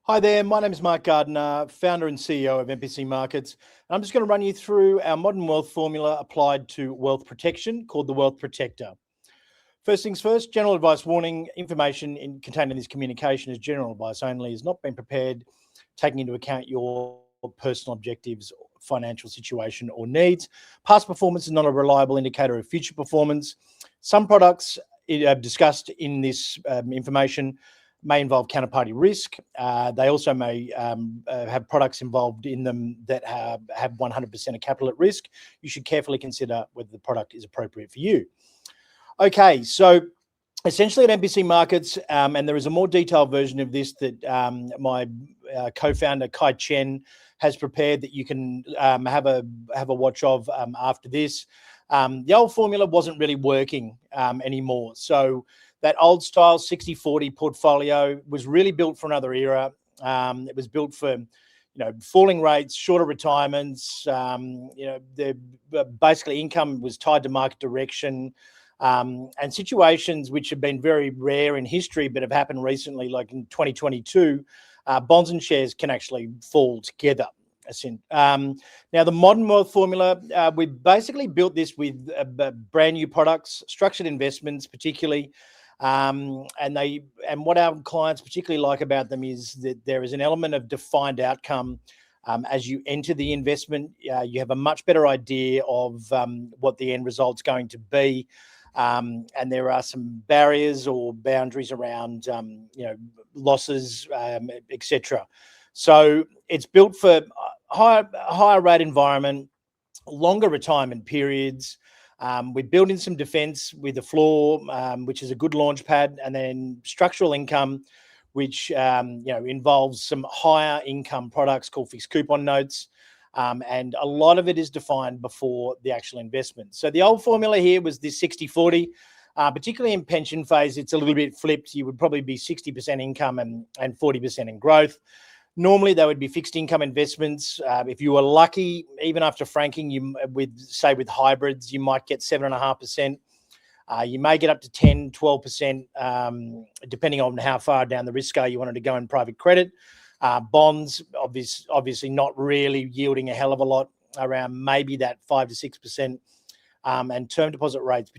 Hi there, my name is Mark Gardner, founder and CEO of MPC Markets. And I'm just going to run you through our modern wealth formula applied to wealth protection called the Wealth Protector. First things first, general advice warning, information contained in this communication is general advice only, has not been prepared, taking into account your personal objectives, financial situation or needs. Past performance is not a reliable indicator of future performance. Some products discussed in this information may involve counterparty risk. They also may have products involved in them that have 100% of capital at risk. You should carefully consider whether the product is appropriate for you. Okay, so essentially at MPC Markets, and there is a more detailed version of this that my co-founder Kai Chen has prepared that you can have a watch of after this. The old formula wasn't really working anymore. So that old style 60-40 portfolio was really built for another era. It was built for, falling rates, shorter retirements. Basically income was tied to market direction, and situations which have been very rare in history but have happened recently, like in 2022, bonds and shares can actually fall together. Now, the modern wealth formula, we basically built this with brand new products, structured investments, particularly. And what our clients particularly like about them is that there is an element of defined outcome. As you enter the investment, you have a much better idea of what the end result's going to be. And there are some barriers or boundaries around, losses, etc. So it's built for higher rate environment, longer retirement periods. We build in some defense with the floor, which is a good launch pad, and then structural income, which involves some higher income products called fixed coupon notes. And a lot of it is defined before the actual investment. So the old formula here was this 60-40, particularly in pension phase. It's a little bit flipped. You would probably be 60% income and 40% in growth. Normally, they would be fixed income investments. If you were lucky, even after franking, with hybrids, you might get 7.5%. You may get up to 10, 12%, depending on how far down the risk scale you wanted to go in private credit. Bonds, obviously not really yielding a hell of a lot, around maybe that 5 to 6%, and term deposit rates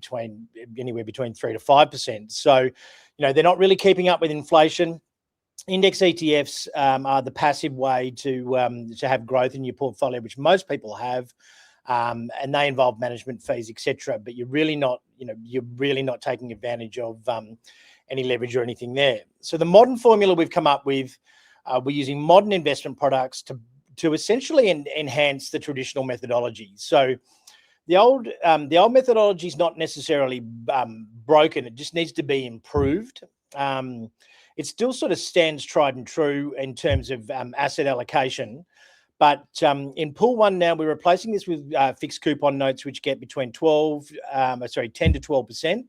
anywhere between 3 to 5%. So, they're not really keeping up with inflation. Index ETFs are the passive way to have growth in your portfolio, which most people have, and they involve management fees, etc. But you're really not taking advantage of any leverage or anything there. So the modern formula we've come up with, we're using modern investment products to essentially enhance the traditional methodology. So the old methodology is not necessarily broken; it just needs to be improved. It still sort of stands tried and true in terms of asset allocation. But in Pool 1 now, we're replacing this with fixed coupon notes, which get between 10 to 12%.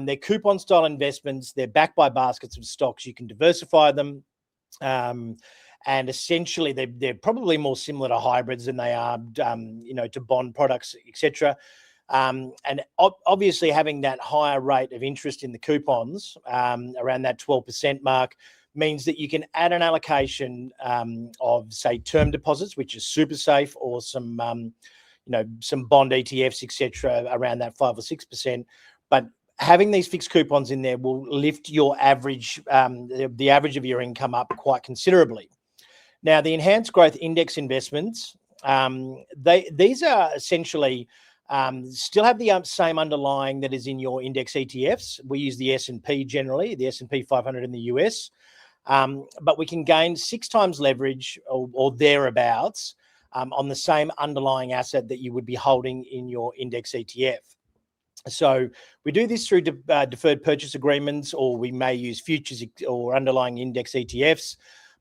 They're coupon style investments. They're backed by baskets of stocks. You can diversify them. And essentially, they're probably more similar to hybrids than they are, to bond products, etc. And obviously having that higher rate of interest in the coupons around that 12% mark means that you can add an allocation of, say, term deposits, which is super safe, or some bond ETFs, etc., around that 5 or 6%. But having these fixed coupons in there will lift your average, the average of your income up quite considerably. Now, the enhanced growth index investments, these are essentially still have the same underlying that is in your index ETFs. We use the S&P generally, the S&P 500 in the US, but we can gain 6 times leverage or thereabouts on the same underlying asset that you would be holding in your index ETF. So we do this through deferred purchase agreements, or we may use futures or underlying index ETFs.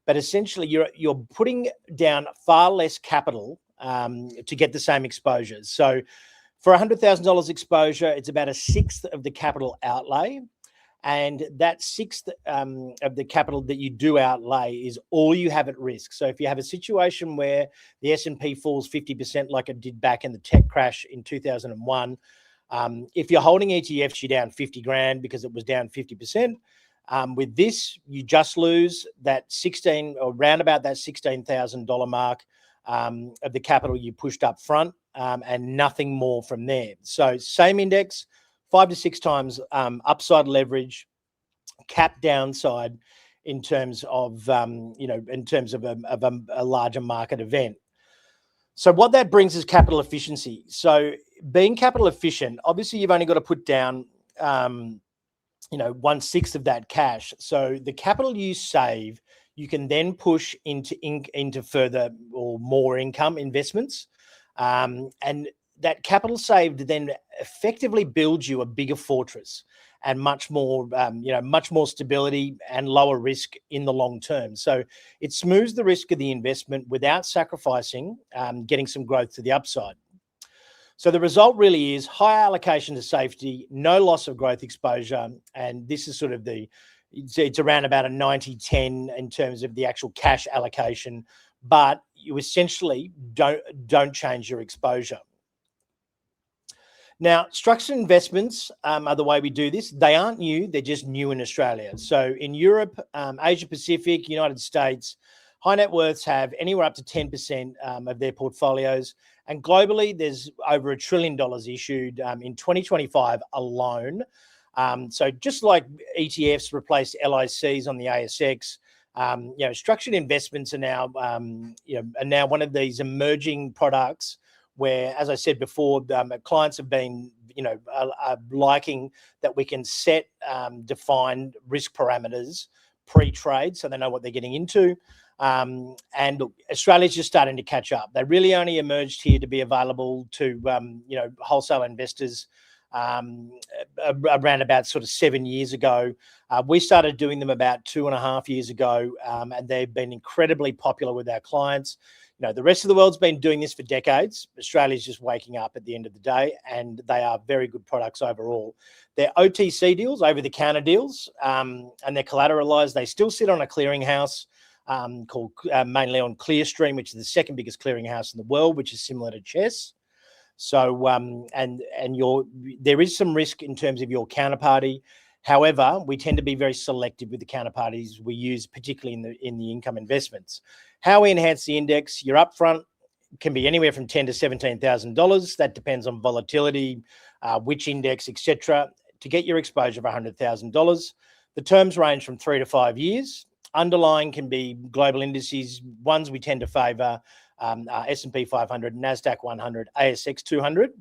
But essentially, you're putting down far less capital to get the same exposures. So for $100,000 exposure, it's about 1/6 of the capital outlay. And that 1/6 of the capital that you do outlay is all you have at risk. So if you have a situation where the S&P falls 50%, like it did back in the tech crash in 2001, if you're holding ETFs, you're down 50 grand because it was down 50%. With this, you just lose that 16 or round about that $16,000 mark of the capital you pushed up front, and nothing more from there. So same index, 5 to 6 times upside leverage, cap downside in terms of a larger market event. So what that brings is capital efficiency. So being capital efficient, obviously you've only got to put down 1/6 of that cash. So the capital you save, you can then push into further or more income investments, and that capital saved then effectively builds you a bigger fortress and much more stability and lower risk in the long term. So it smooths the risk of the investment without sacrificing getting some growth to the upside. So the result really is high allocation to safety, no loss of growth exposure, and this is sort of it's around about a 90-10 in terms of the actual cash allocation, but you essentially don't change your exposure. Now, structured investments are the way we do this. They aren't new, they're just new in Australia. So in Europe, Asia Pacific, United States, high net worths have anywhere up to 10% of their portfolios. And globally, there's over $1 trillion issued in 2025 alone. So just like ETFs replaced LICs on the ASX, structured investments are now one of these emerging products where, as I said before, clients have been liking that we can set defined risk parameters pre-trade, so they know what they're getting into. And look, Australia's just starting to catch up. They really only emerged here to be available to wholesale investors around about sort of 7 years ago. We started doing them about 2.5 years ago, and they've been incredibly popular with our clients. The rest of the world's been doing this for decades. Australia's just waking up at the end of the day, and they are very good products overall. They're OTC deals, over-the-counter deals, and they're collateralized. They still sit on a clearinghouse called mainly on Clearstream, which is the second biggest clearinghouse in the world, which is similar to CHESS. So there is some risk in terms of your counterparty. However, we tend to be very selective with the counterparties we use, particularly in the income investments. How we enhance the index, your upfront can be anywhere from $10,000 to $17,000. That depends on volatility, which index, etc. To get your exposure of $100,000, the terms range from 3 to 5 years. Underlying can be global indices. Ones we tend to favour S&P 500, NASDAQ 100, ASX 200.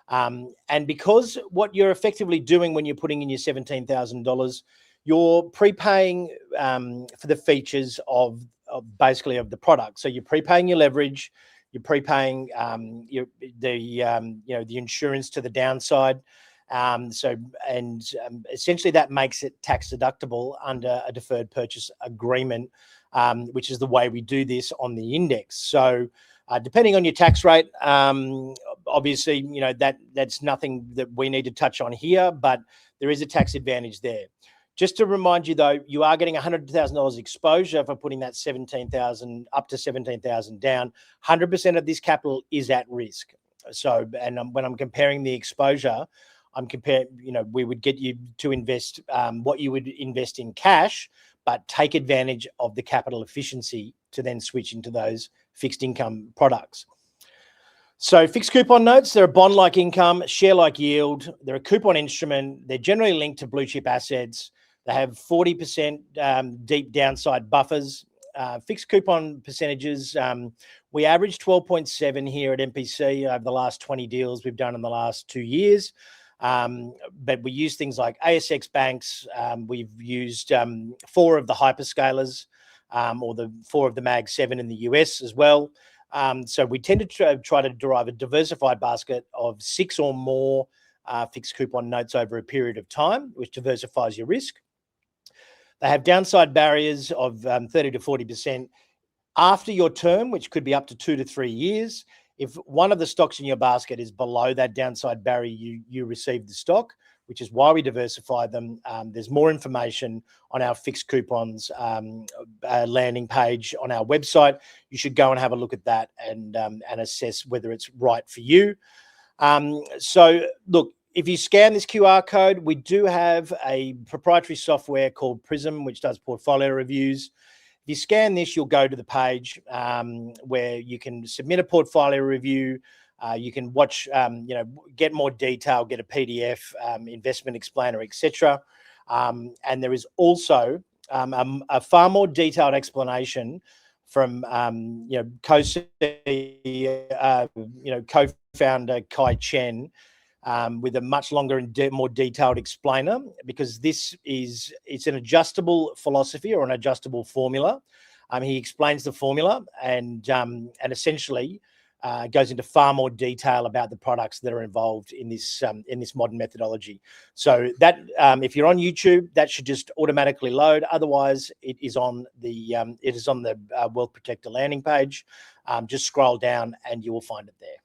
And because what you're effectively doing when you're putting in your $17,000, you're prepaying for the features of the product. So you're prepaying your leverage, you're prepaying the insurance to the downside. Essentially that makes it tax deductible under a deferred purchase agreement, which is the way we do this on the index. So depending on your tax rate, obviously, that's nothing that we need to touch on here, but there is a tax advantage there. Just to remind you though, you are getting $100,000 exposure for putting that 17,000 up to 17,000 down. 100% of this capital is at risk. So, and when I'm comparing the exposure, we would get you to invest what you would invest in cash, but take advantage of the capital efficiency to then switch into those fixed income products. So fixed coupon notes, they're a bond-like income, share-like yield. They're a coupon instrument. They're generally linked to blue chip assets. They have 40% deep downside buffers. Fixed coupon percentages, we average 12.7 here at MPC over the last 20 deals we've done in the last 2 years. But we use things like ASX banks. We've used 4 of the hyperscalers, or the 4 of the Mag 7 in the US as well. So we tend to try to derive a diversified basket of 6 or more fixed coupon notes over a period of time, which diversifies your risk. They have downside barriers of 30 to 40% after your term, which could be up to 2 to 3 years. If one of the stocks in your basket is below that downside barrier, you receive the stock, which is why we diversify them. There's more information on our fixed coupons landing page on our website. You should go and have a look at that and assess whether it's right for you. So look, if you scan this QR code, we do have a proprietary software called Prism, which does portfolio reviews. If you scan this, you'll go to the page where you can submit a portfolio review. You can watch, get more detail, get a PDF, investment explainer, etc. And there is also a far more detailed explanation from, co-founder Kai Chen, with a much longer and more detailed explainer, because it's an adjustable philosophy or an adjustable formula. He explains the formula and essentially goes into far more detail about the products that are involved in this modern methodology. So that if you're on YouTube, that should just automatically load. Otherwise, it is on the Wealth Protector landing page. Just scroll down and you will find it there.